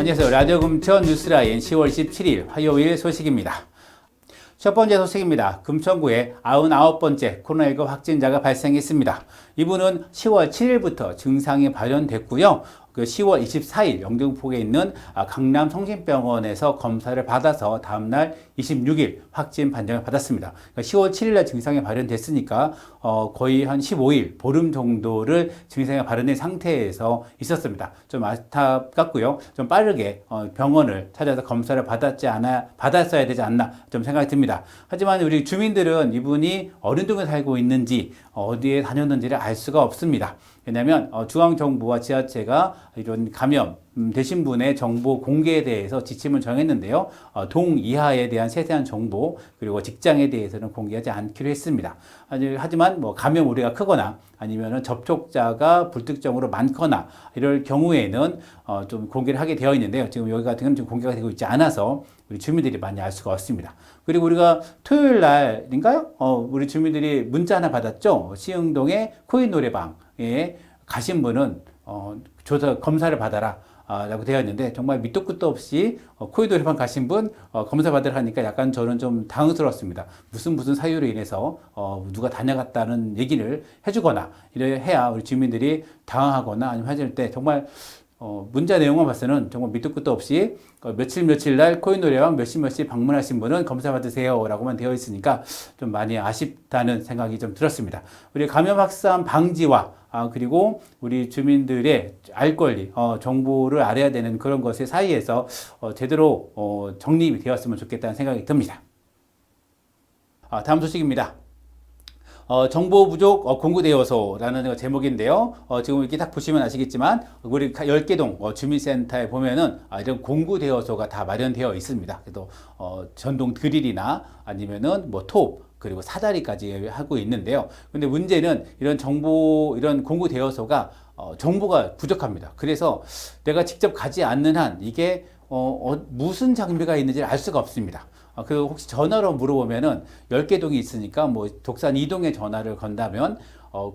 안녕하세요. 라디오 금천 뉴스라인 10월 17일 화요일 소식입니다. 첫 번째 소식입니다. 금천구에 99번째 코로나19 확진자가 발생했습니다. 이분은 10월 7일부터 증상이 발현됐고요. 10월 24일 영등포에 있는 강남 성심병원에서 검사를 받아서 다음날 26일 확진 판정을 받았습니다. 그러니까 10월 7일날 증상이 발현됐으니까 거의 한 15일, 보름 정도를 증상이 발현된 상태에서 있었습니다. 좀 안타깝고요. 좀 빠르게 병원을 찾아서 검사를 받았어야 되지 않나 좀 생각이 듭니다. 하지만 우리 주민들은 이분이 어느 동에 살고 있는지 어디에 다녔는지를 알 수가 없습니다. 왜냐하면 중앙정부와 지자체가 이런 감염 되신 분의 정보 공개에 대해서 지침을 정했는데요. 동 이하에 대한 세세한 정보 그리고 직장에 대해서는 공개하지 않기로 했습니다. 하지만 뭐 감염 우려가 크거나 아니면은 접촉자가 불특정으로 많거나 이럴 경우에는 좀 공개를 하게 되어 있는데요. 지금 여기 같은 경우는 지금 공개가 되고 있지 않아서 우리 주민들이 많이 알 수가 없습니다. 그리고 우리가 토요일 날인가요? 우리 주민들이 문자 하나 받았죠. 시흥동의 코인 노래방에 가신 분은 조사 검사를 받아라 라고 되어 있는데 정말 밑도 끝도 없이 코인 노래방 가신 분 검사 받으러 하니까 약간 저는 좀 당황스러웠습니다. 무슨 사유로 인해서 누가 다녀갔다는 얘기를 해주거나 이래 해야 우리 주민들이 당황하거나 아니면 하실 때 정말 문자 내용만 봐서는 정말 밑도 끝도 없이 며칠 날 코인 노래방 몇 시 방문하신 분은 검사 받으세요 라고만 되어 있으니까 좀 많이 아쉽다는 생각이 좀 들었습니다. 우리 감염 확산 방지와 그리고 우리 주민들의 알 권리, 정보를 알아야 되는 그런 것의 사이에서 제대로 정립이 되었으면 좋겠다는 생각이 듭니다. 다음 소식입니다. 정보 부족 공구대여소라는 제목인데요. 지금 이렇게 딱 보시면 아시겠지만 우리 10개동 주민센터에 보면은 이런 공구대여소가 다 마련되어 있습니다. 그래도 전동 드릴이나 아니면은 뭐 톱 그리고 사다리까지 하고 있는데요. 근데 문제는 이런 공구대여소가 정보가 부족합니다. 그래서 내가 직접 가지 않는 한 이게 무슨 장비가 있는지 알 수가 없습니다. 그리고 혹시 전화로 물어보면은 10개 동이 있으니까 뭐 독산 2동에 전화를 건다면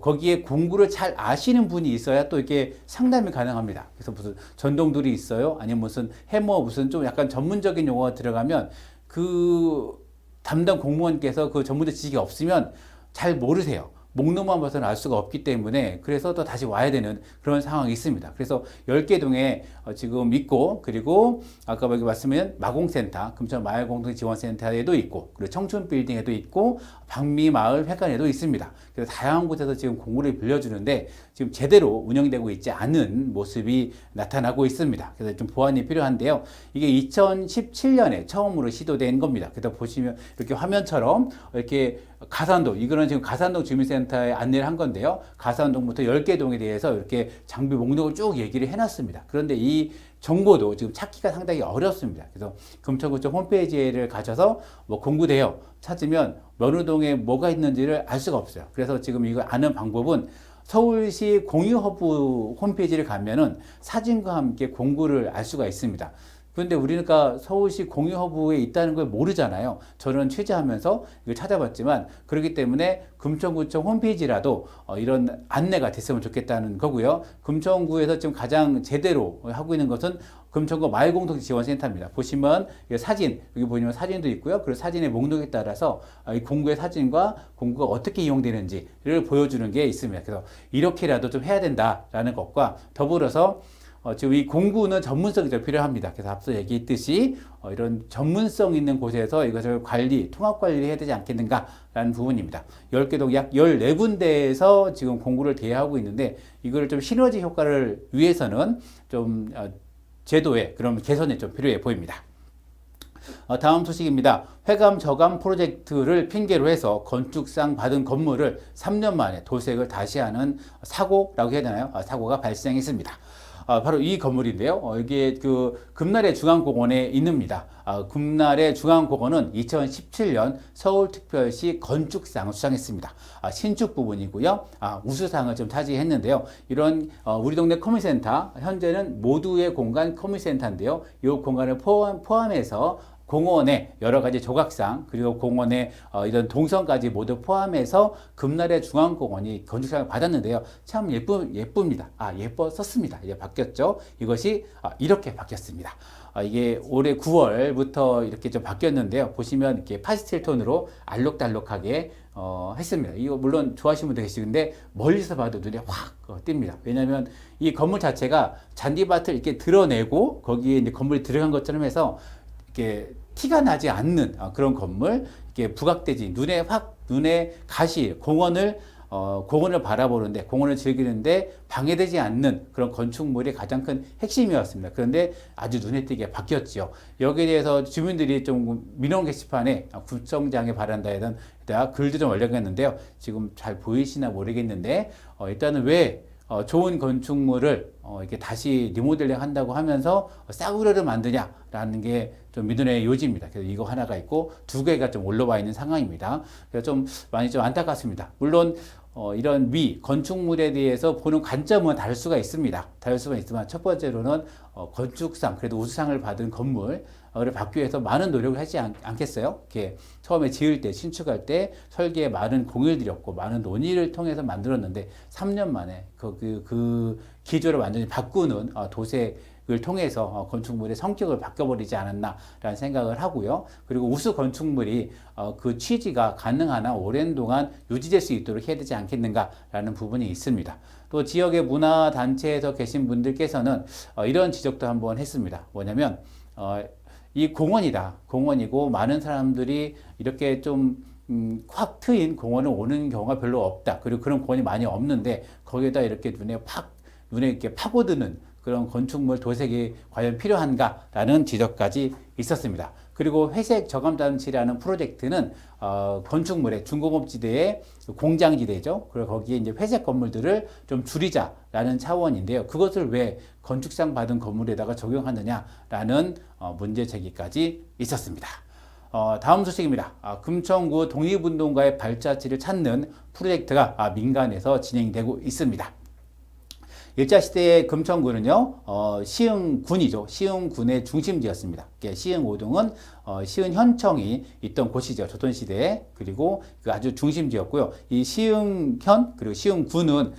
거기에 공구를 잘 아시는 분이 있어야 또 이렇게 상담이 가능합니다. 그래서 무슨 전동둘이 있어요? 아니면 무슨 해머 무슨 좀 약간 전문적인 용어가 들어가면 그 담당 공무원께서 그 전문적 지식이 없으면 잘 모르세요. 목록만 봐서는 알 수가 없기 때문에 그래서 또 다시 와야 되는 그런 상황이 있습니다. 그래서 10개 동에 지금 있고 그리고 아까 여기 말씀은 마공센터, 금천 마을공동지원센터에도 있고 그리고 청춘빌딩에도 있고 박미마을 회관에도 있습니다. 그래서 다양한 곳에서 지금 공구를 빌려주는데 지금 제대로 운영되고 있지 않은 모습이 나타나고 있습니다. 그래서 좀 보완이 필요한데요. 이게 2017년에 처음으로 시도된 겁니다. 그래서 보시면 이렇게 화면처럼 이렇게 가산동, 이거는 지금 가산동 주민센터에 안내를 한 건데요. 가산동부터 10개 동에 대해서 이렇게 장비 목록을 쭉 얘기를 해놨습니다. 그런데 이 정보도 지금 찾기가 상당히 어렵습니다. 그래서 금천구청 홈페이지를 가셔서 뭐 공구대여 찾으면 면후동에 뭐가 있는지를 알 수가 없어요. 그래서 지금 이거 아는 방법은 서울시 공유허브 홈페이지를 가면은 사진과 함께 공구를 알 수가 있습니다. 그런데 우리가 서울시 공유허브에 있다는 걸 모르잖아요. 저는 취재하면서 이걸 찾아봤지만 그렇기 때문에 금천구청 홈페이지라도 이런 안내가 됐으면 좋겠다는 거고요. 금천구에서 지금 가장 제대로 하고 있는 것은 금천구 마을공동지원센터입니다. 보시면 사진, 여기 보시면 사진도 있고요. 그리고 사진의 목록에 따라서 이 공구의 사진과 공구가 어떻게 이용되는지를 보여주는 게 있습니다. 그래서 이렇게라도 좀 해야 된다라는 것과 더불어서 지금 이 공구는 전문성이 좀 필요합니다. 그래서 앞서 얘기했듯이 이런 전문성 있는 곳에서 이것을 통합 관리를 해야 되지 않겠는가라는 부분입니다. 10개 동 약 14군데에서 지금 공구를 대여하고 있는데 이거를 좀 시너지 효과를 위해서는 좀 제도의 그런 개선이 좀 필요해 보입니다. 다음 소식입니다. 회감 저감 프로젝트를 핑계로 해서 건축상 받은 건물을 3년 만에 도색을 다시 하는 사고라고 해야 되나요? 사고가 발생했습니다. 바로 이 건물인데요. 이게 그 금날의 중앙공원에 있습니다. 금날의 중앙공원은 2017년 서울특별시 건축상을 수상했습니다. 신축 부분이고요. 우수상을 좀 차지했는데요. 이런 우리 동네 커뮤니센터 현재는 모두의 공간 커뮤니센터인데요. 이 공간을 포함해서 공원의 여러 가지 조각상 그리고 공원의 이런 동선까지 모두 포함해서 금날의 중앙공원이 건축상을 받았는데요. 참 예쁩니다. 예뻤었습니다. 이제 바뀌었죠. 이것이 이렇게 바뀌었습니다. 이게 올해 9월부터 이렇게 좀 바뀌었는데요. 보시면 이렇게 파스텔 톤으로 알록달록하게 했습니다. 이거 물론 좋아하시는 분도 계시는데 멀리서 봐도 눈에 확 띕니다. 왜냐하면 이 건물 자체가 잔디밭을 이렇게 드러내고 거기에 이제 건물이 들어간 것처럼 해서 이렇게 티가 나지 않는 그런 건물, 이게 부각되지 눈에 가시 공원을 바라보는데 공원을 즐기는데 방해되지 않는 그런 건축물이 가장 큰 핵심이었습니다. 그런데 아주 눈에 띄게 바뀌었죠. 여기에 대해서 주민들이 좀 민원 게시판에 구청장의 바란다에다 글도 좀 올려놨는데요. 지금 잘 보이시나 모르겠는데 일단은 왜 좋은 건축물을 이렇게 다시 리모델링 한다고 하면서 싸구려를 만드냐라는 게 좀 민원의 요지입니다. 그래서 이거 하나가 있고 두 개가 좀 올라와 있는 상황입니다. 그래서 좀 많이 좀 안타깝습니다. 물론 이런 건축물에 대해서 보는 관점은 다를 수가 있습니다. 다를 수가 있지만 첫 번째로는 건축상 그래도 우수상을 받은 건물을 받기 위해서 많은 노력을 하지 않겠어요? 이렇게 처음에 지을 때 신축할 때 설계에 많은 공을 들였고 많은 논의를 통해서 만들었는데 3년 만에 그 기조를 완전히 바꾸는 도색을 통해서 건축물의 성격을 바꿔버리지 않았나라는 생각을 하고요. 그리고 우수 건축물이 그 취지가 가능하나 오랜 동안 유지될 수 있도록 해야 되지 않겠는가라는 부분이 있습니다. 또 지역의 문화단체에서 계신 분들께서는 이런 지적도 한번 했습니다. 뭐냐면 이 공원이고 많은 사람들이 이렇게 좀 확 트인 공원을 오는 경우가 별로 없다. 그리고 그런 공원이 많이 없는데 거기에다 이렇게 눈에 이렇게 파고드는 그런 건축물 도색이 과연 필요한가라는 지적까지 있었습니다. 그리고 회색 저감단지라는 프로젝트는 건축물의 중공업지대의 공장지대죠. 그리고 거기에 이제 회색 건물들을 좀 줄이자라는 차원인데요. 그것을 왜 건축상 받은 건물에다가 적용하느냐라는 문제 제기까지 있었습니다. 다음 소식입니다. 금천구 독립운동가의 발자취를 찾는 프로젝트가 민간에서 진행되고 있습니다. 일제시대의 금천구는요, 시흥군이죠. 시흥군의 중심지였습니다. 시흥오동은 시흥현청이 있던 곳이죠. 조선시대에. 그리고 그 아주 중심지였고요. 이 시흥현, 그리고 시흥군은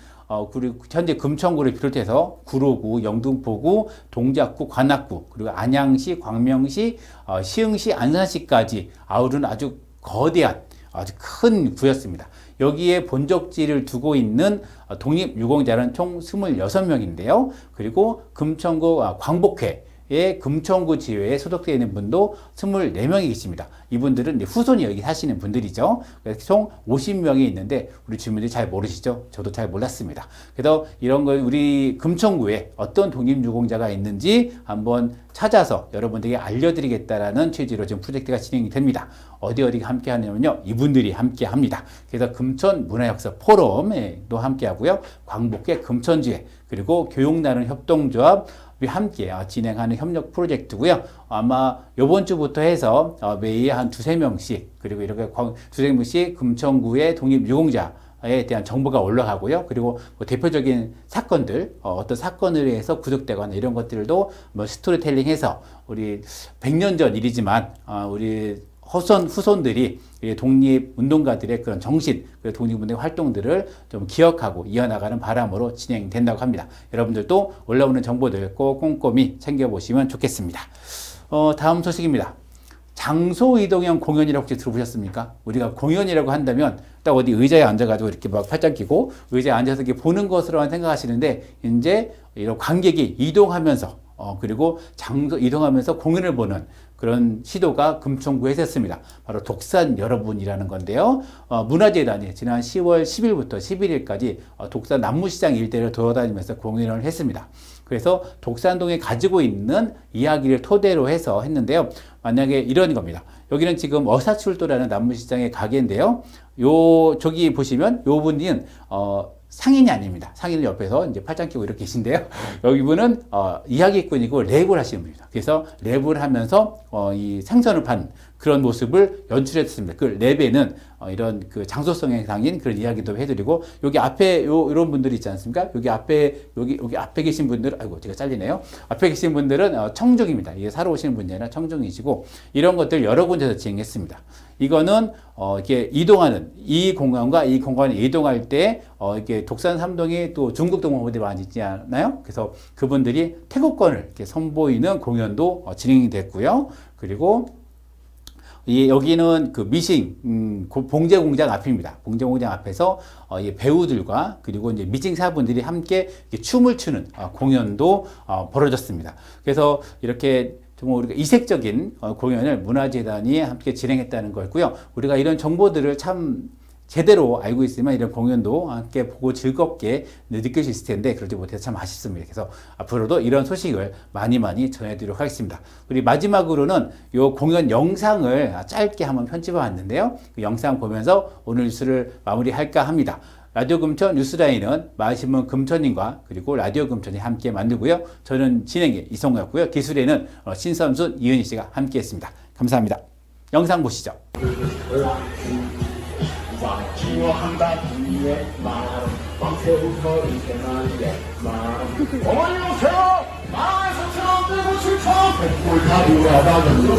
그리고 현재 금천구를 비롯해서 구로구, 영등포구, 동작구, 관악구, 그리고 안양시, 광명시, 시흥시, 안산시까지 아우르는 아주 거대한 아주 큰 구였습니다. 여기에 본적지를 두고 있는 독립유공자는 총 26명인데요. 그리고 금천구 광복회의 금천구 지회에 소속되어 있는 분도 24명이 계십니다. 이분들은 후손이 여기 사시는 분들이죠. 그래서 총 50명이 있는데 우리 주민들이 잘 모르시죠? 저도 잘 몰랐습니다. 그래서 이런 걸 우리 금천구에 어떤 독립유공자가 있는지 한번 찾아서 여러분들에게 알려드리겠다라는 취지로 지금 프로젝트가 진행이 됩니다. 어디가 함께 하냐면요. 이분들이 함께 합니다. 그래서 금천문화역사 포럼에도 함께 하고요. 광복회 금천지회 그리고 교육나눔 협동조합 함께 진행하는 협력 프로젝트고요. 아마 이번 주부터 해서 매일 한 두세 명씩 그리고 이렇게 두세 명씩 금천구의 독립유공자에 대한 정보가 올라가고요. 그리고 뭐 대표적인 사건들, 어떤 사건을 위해서 구속되거나 이런 것들도 뭐 스토리텔링해서 우리 100년 전 일이지만 우리 후손들이 독립운동가들의 그런 정신, 독립운동의 활동들을 좀 기억하고 이어나가는 바람으로 진행된다고 합니다. 여러분들도 올라오는 정보들 꼭 꼼꼼히 챙겨보시면 좋겠습니다. 다음 소식입니다. 장소 이동형 공연이라고 혹시 들어보셨습니까? 우리가 공연이라고 한다면 딱 어디 의자에 앉아가지고 이렇게 막 팔짱 끼고 의자에 앉아서 이렇게 보는 것으로만 생각하시는데 이제 이런 관객이 이동하면서 그리고 장소 이동하면서 공연을 보는 그런 시도가 금천구에 있었습니다. 바로 독산 여러분이라는 건데요. 문화재단이 지난 10월 10일부터 11일까지 독산 남무시장 일대를 돌아다니면서 공연을 했습니다. 그래서 독산동에 가지고 있는 이야기를 토대로 해서 했는데요. 만약에 이런 겁니다. 여기는 지금 어사출도라는 남무시장의 가게인데요. 저기 보시면 요 분은 상인이 아닙니다. 상인은 옆에서 이제 팔짱 끼고 이렇게 계신데요. 여기 분은 이야기꾼이고 랩을 하시는 분입니다. 그래서 랩을 하면서 이 생선을 판 그런 모습을 연출했습니다. 그 랩에는 이런 그 장소성에 상인 그런 이야기도 해드리고, 여기 앞에 이런 분들이 있지 않습니까? 여기 앞에 계신 분들, 아이고 제가 잘리네요. 앞에 계신 분들은 청중입니다. 이게 사러 오시는 분이 아니라 청중이시고, 이런 것들 여러 군데서 진행했습니다. 이거는 이렇게 이동하는 이 공간과 이 공간을 이동할 때 이렇게 독산 삼동이 또 중국 동호회들이 많이 있지 않나요? 그래서 그분들이 태국권을 이렇게 선보이는 공연도 진행이 됐고요. 그리고 여기는 그 미싱 봉제 공장 앞입니다. 봉제 공장 앞에서 배우들과 그리고 이제 미싱사분들이 함께 춤을 추는 공연도 벌어졌습니다. 그래서 이렇게 정말 우리가 이색적인 공연을 문화재단이 함께 진행했다는 거였고요. 우리가 이런 정보들을 참 제대로 알고 있으면 이런 공연도 함께 보고 즐겁게 느낄 수 있을 텐데 그러지 못해서 참 아쉽습니다. 그래서 앞으로도 이런 소식을 많이 전해드리도록 하겠습니다. 그리고 마지막으로는 이 공연 영상을 짧게 한번 편집해 왔는데요. 그 영상 보면서 오늘 뉴스를 마무리할까 합니다. 라디오 금천 뉴스라인은 마을신문 금천님과 그리고 라디오 금천이 함께 만들고요. 저는 진행의 이성우였고요. 기술에는 신선순, 이은희 씨가 함께 했습니다. 감사합니다. 영상 보시죠. 지워한다 뒤에 마음 밤새부터 인생한 게 마음 어머니 오세요 마을 4,557천 백골 다 돌아다니는 거